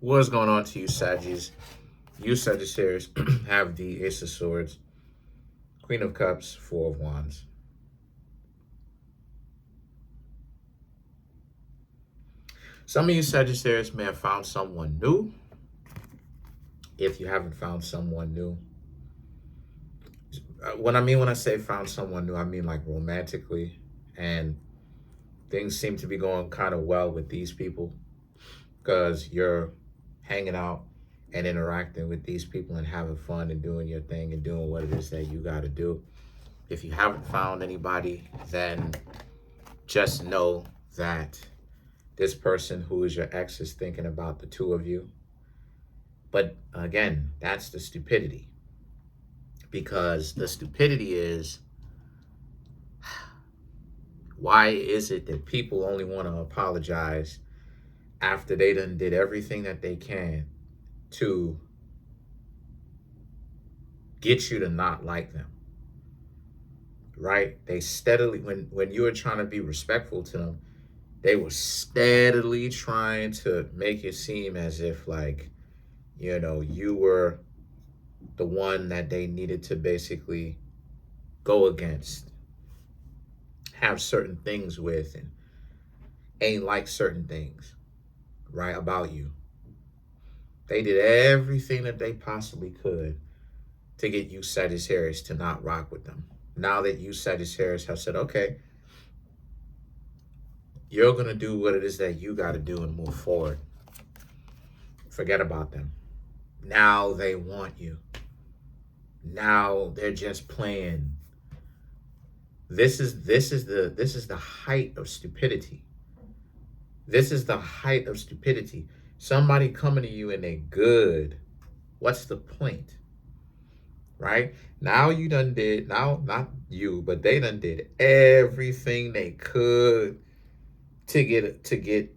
What's going on to you, Saggies? You Sagittarius have the Ace of Swords, Queen of Cups, Four of Wands. Some of you Sagittarius may have found someone new. If you haven't found someone new, when I say found someone new, I mean like romantically, and things seem to be going kind of well with these people because you're hanging out and interacting with these people and having fun and doing your thing and doing what it is that you got to do. If you haven't found anybody, then just know that this person who is your ex is thinking about the two of you. But again, that's the stupidity. Because the stupidity is, why is it that people only want to apologize after they done did everything that they can to get you to not like them? Right? They steadily, when you were trying to be respectful to them, they were steadily trying to make it seem as if like, you know, you were the one that they needed to basically go against, have certain things with, and ain't like certain things, right, about you. They did everything that they possibly could to get you Sagittarius to not rock with them. Now that you Sagittarius have said, okay, you're going to do what it is that you got to do and move forward. Forget about them. Now they want you. Now they're just playing. This is the height of stupidity. This is the height of stupidity. Somebody coming to you and they good. What's the point? Right? Now you done did, now not you, but they done did everything they could to get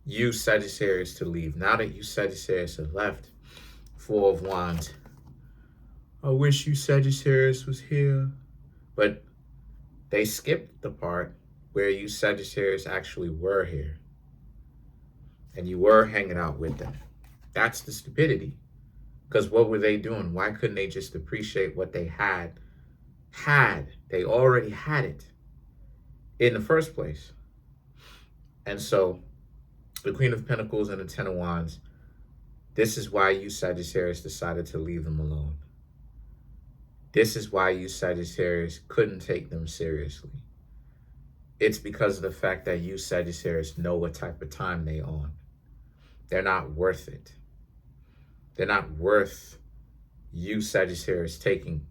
you Sagittarius to leave. Now that you Sagittarius have left, Four of Wands. I wish you Sagittarius was here. But they skipped the part where you Sagittarius actually were here. And you were hanging out with them. That's the stupidity. Because what were they doing? Why couldn't they just appreciate what they had? They already had it in the first place. And so the Queen of Pentacles and the Ten of Wands, this is why you Sagittarius decided to leave them alone. This is why you Sagittarius couldn't take them seriously. It's because of the fact that you Sagittarius know what type of time they on. They're not worth it. They're not worth you Sagittarius taking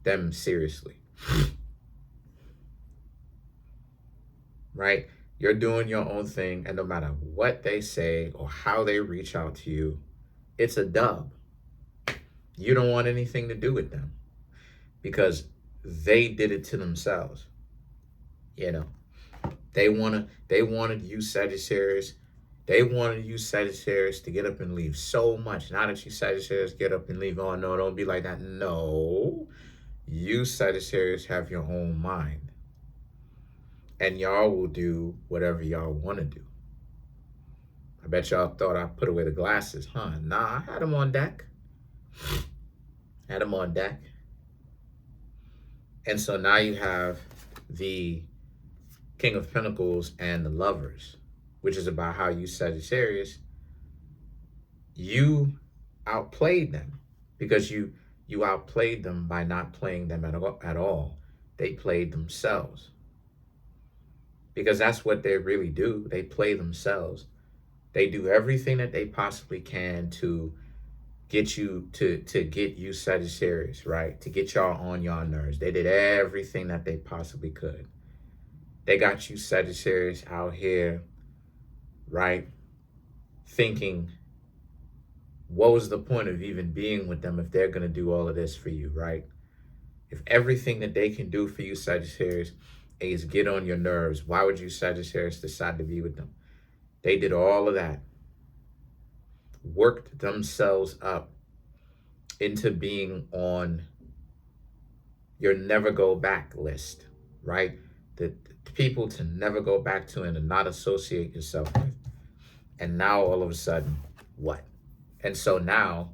them seriously. Right? You're doing your own thing, and no matter what they say or how they reach out to you, it's a dub. You don't want anything to do with them because they did it to themselves. You know, they wanted you Sagittarius. They wanted you Sagittarius to get up and leave so much. Now that you Sagittarius get up and leave, oh no, don't be like that. No, you Sagittarius have your own mind. And y'all will do whatever y'all want to do. I bet y'all thought I put away the glasses, huh? Nah, I had them on deck. Had them on deck. And so now you have the King of Pentacles and the Lovers, which is about how you Sagittarius, you outplayed them because you outplayed them by not playing them at all. They played themselves. Because that's what they really do. They play themselves. They do everything that they possibly can to get you to get you Sagittarius, right? To get y'all on y'all nerves. They did everything that they possibly could. They got you Sagittarius out here, right? Thinking, what was the point of even being with them if they're going to do all of this for you, right? If everything that they can do for you Sagittarius is get on your nerves, why would you Sagittarius decide to be with them? They did all of that. Worked themselves up into being on your never go back list, right? The people to never go back to and to not associate yourself with. And now all of a sudden, what? And so now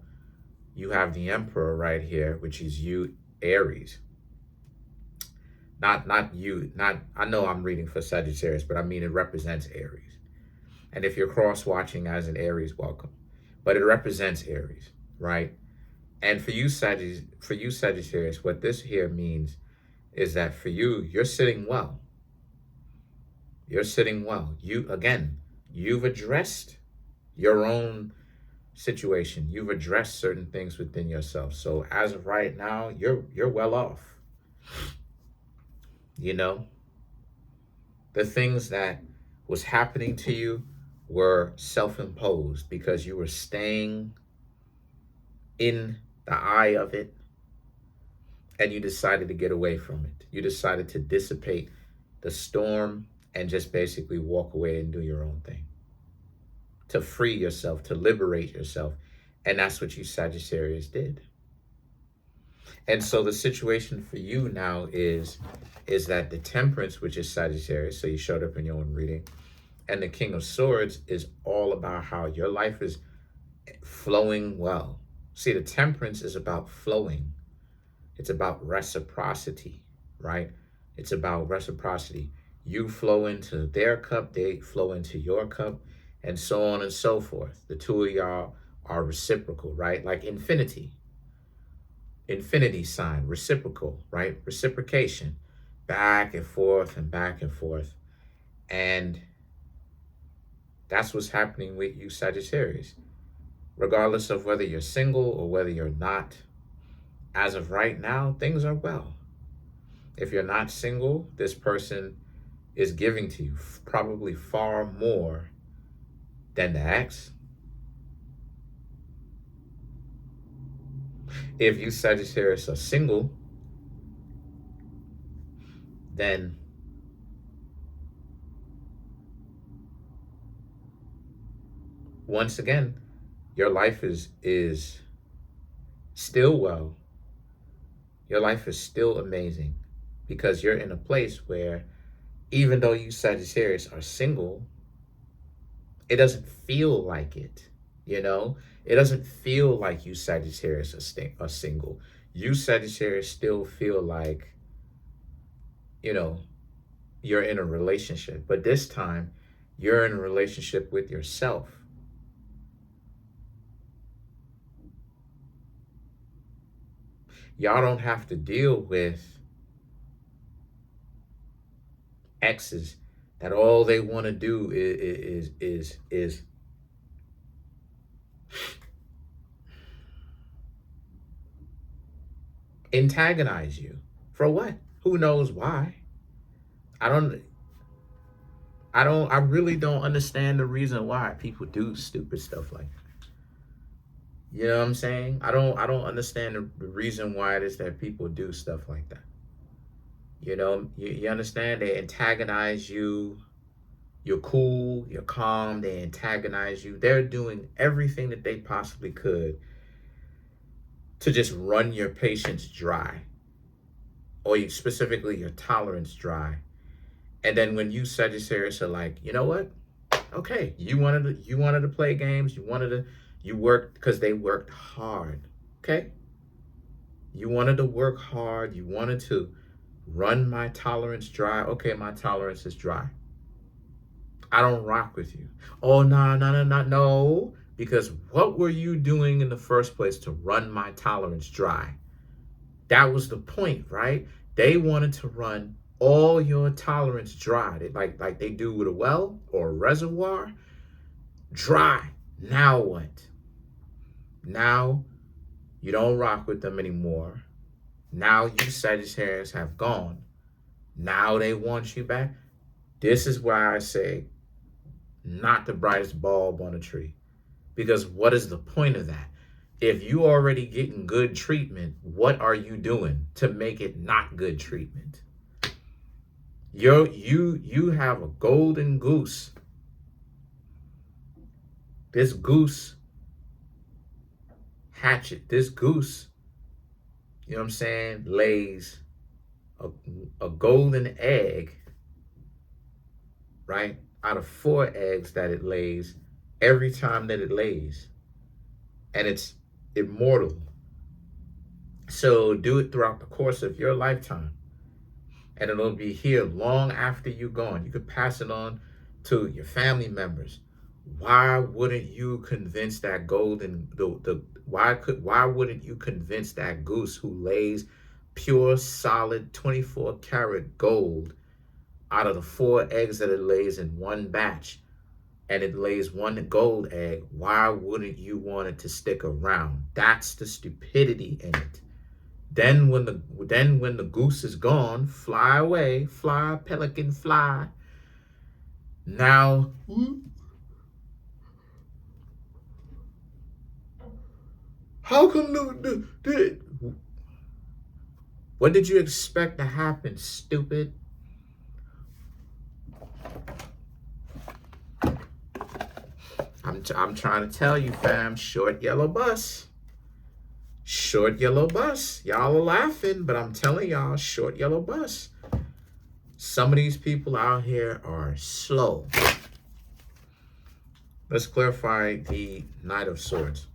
you have the Emperor right here, which is you, Aries. Not you, not, I know I'm reading for Sagittarius, but I mean it represents Aries. And if you're cross-watching as an Aries, welcome. But it represents Aries, right? And for you, Sagittarius, what this here means is that for you, you're sitting well. You're sitting well. You've addressed your own situation. You've addressed certain things within yourself. So as of right now, you're well off. You know, the things that was happening to you were self-imposed because you were staying in the eye of it, and you decided to get away from it. You decided to dissipate the storm and just basically walk away and do your own thing, to free yourself, to liberate yourself. And that's what you Sagittarius did. And so the situation for you now is that the Temperance, which is Sagittarius, so you showed up in your own reading, and the King of Swords is all about how your life is flowing well. See, the Temperance is about flowing. It's about reciprocity, right? It's about reciprocity. You flow into their cup, they flow into your cup, and so on and so forth. The two of y'all are reciprocal, right? Like infinity. Infinity sign, reciprocal, right? Reciprocation, back and forth and back and forth. And that's what's happening with you, Sagittarius. Regardless of whether you're single or whether you're not, as of right now, things are well. If you're not single, this person is giving to you probably far more than the ex. If you Sagittarius are single, then once again, your life is still well. Your life is still amazing because you're in a place where even though you Sagittarius are single, it doesn't feel like it, you know? It doesn't feel like you Sagittarius are single. You Sagittarius still feel like, you know, you're in a relationship. But this time, you're in a relationship with yourself. Y'all don't have to deal with exes that all they want to do is antagonize you. For what? Who knows why? I really don't understand the reason why people do stupid stuff like that. You know what I'm saying? I don't understand the reason why it is that people do stuff like that. You know, you understand? They antagonize you. You're cool, you're calm, they antagonize you. They're doing everything that they possibly could to just run your patience dry, or specifically your tolerance dry. And then when you Sagittarius are like, you know what? Okay, you wanted to play games, you worked because they worked hard. Okay? You wanted to work hard, you wanted to run my tolerance dry. Okay, my tolerance is dry. I don't rock with you. Oh, no. Because what were you doing in the first place to run my tolerance dry? That was the point, right? They wanted to run all your tolerance dry. Like they do with a well or a reservoir. Dry. Now what? Now you don't rock with them anymore. Now you Sagittarius have gone. Now they want you back. This is why I say, not the brightest bulb on a tree. Because what is the point of that? If you already getting good treatment, what are you doing to make it not good treatment? You have a golden goose. This goose hatchet, this goose, you know what I'm saying, lays a golden egg, right? Out of 4 eggs that it lays, every time that it lays, and it's immortal. So do it throughout the course of your lifetime, and it'll be here long after you're gone. You could pass it on to your family members. Why wouldn't you convince that golden why wouldn't you convince that goose who lays pure solid 24 karat gold out of the 4 eggs that it lays in one batch, and it lays one gold egg? Why wouldn't you want it to stick around? That's the stupidity in it. Then when the goose is gone, fly away, fly, pelican, fly. Now, how come what did you expect to happen, stupid? I'm trying to tell you, fam, short yellow bus. Short yellow bus. Y'all are laughing, but I'm telling y'all, short yellow bus. Some of these people out here are slow. Let's clarify the Knight of Swords.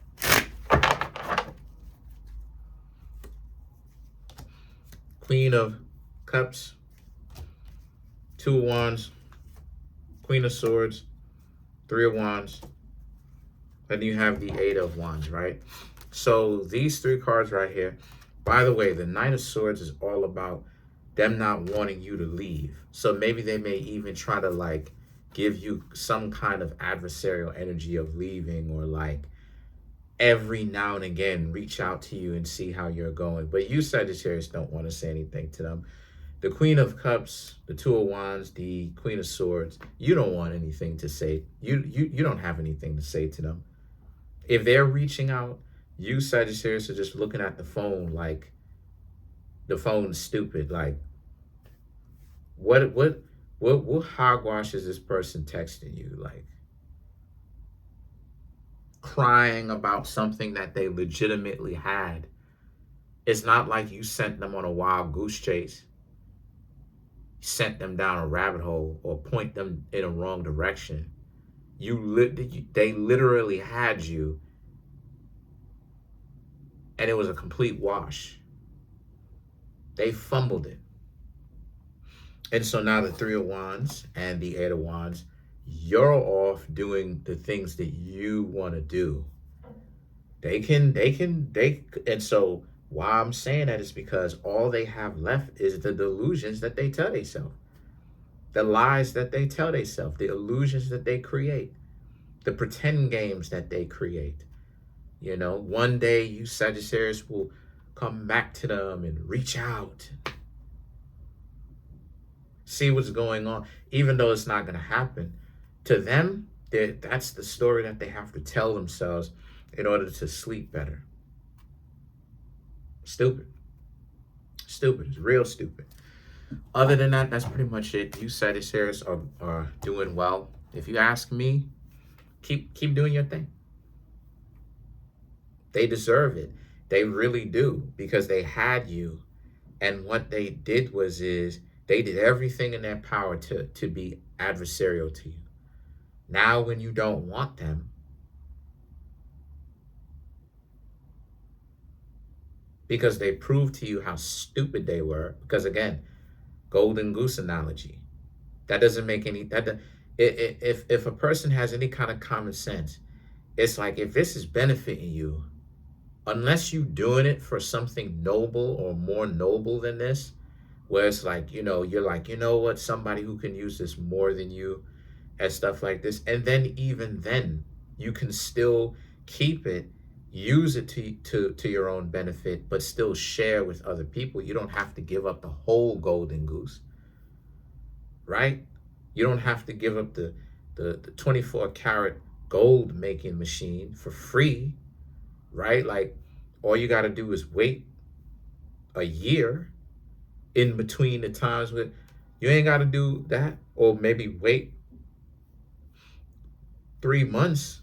Queen of Cups, 2 of Wands, Queen of Swords, 3 of Wands, then you have the 8 of Wands, right? So these 3 cards right here, by the way, the Knight of Swords is all about them not wanting you to leave. So maybe they may even try to like give you some kind of adversarial energy of leaving, or like every now and again reach out to you and see how you're going. But you Sagittarius don't want to say anything to them. The Queen of Cups, the 2 of Wands, the Queen of Swords, you don't want anything to say. You don't have anything to say to them. If they're reaching out, you Sagittarius are just looking at the phone like the phone's stupid. Like, what hogwash is this person texting you? Like, crying about something that they legitimately had. It's not like you sent them on a wild goose chase, sent them down a rabbit hole, or point them in a wrong direction. They literally had you, and it was a complete wash. They fumbled it. And so now the 3 of Wands and the 8 of Wands, you're off doing the things that you want to do. And so why I'm saying that is because all they have left is the delusions that they tell themselves, the lies that they tell themselves, the illusions that they create, the pretend games that they create. You know, one day you Sagittarius will come back to them and reach out, see what's going on, even though it's not going to happen. To them, that's the story that they have to tell themselves in order to sleep better. Stupid. Stupid. It's real stupid. Other than that, that's pretty much it. You Sagittarius are doing well. If you ask me, keep doing your thing. They deserve it. They really do, because they had you. And what they did is they did everything in their power to be adversarial to you. Now when you don't want them, because they proved to you how stupid they were, because again, golden goose analogy, that doesn't make any, if a person has any kind of common sense, it's like, if this is benefiting you, unless you're doing it for something noble or more noble than this, where it's like, you know, you're like, you know what, somebody who can use this more than you and stuff like this. And then even then you can still keep it, use it to your own benefit, but still share with other people. You don't have to give up the whole golden goose, right? You don't have to give up the 24 karat gold making machine for free, right? Like, all you got to do is wait a year in between the times with, you ain't got to do that, or maybe wait 3 months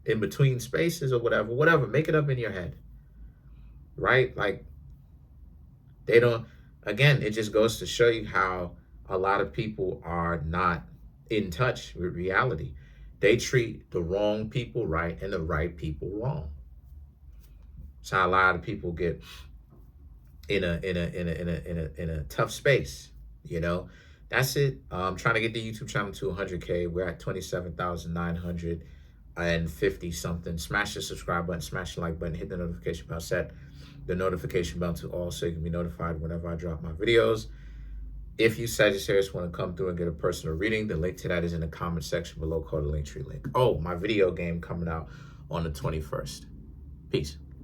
in between spaces, or whatever, make it up in your head, right? Like, they don't, again, it just goes to show you how a lot of people are not in touch with reality. They treat the wrong people right and the right people wrong. It's how a lot of people get in a tough space. You know, that's it. I'm trying to get the YouTube channel to 100K. We're at 27,950 something. Smash the subscribe button, smash the like button, hit the notification bell, set the notification bell to all so you can be notified whenever I drop my videos. If you Sagittarius want to come through and get a personal reading, the link to that is in the comment section below, called the Linktree link. Oh, my video game coming out on the 21st. Peace.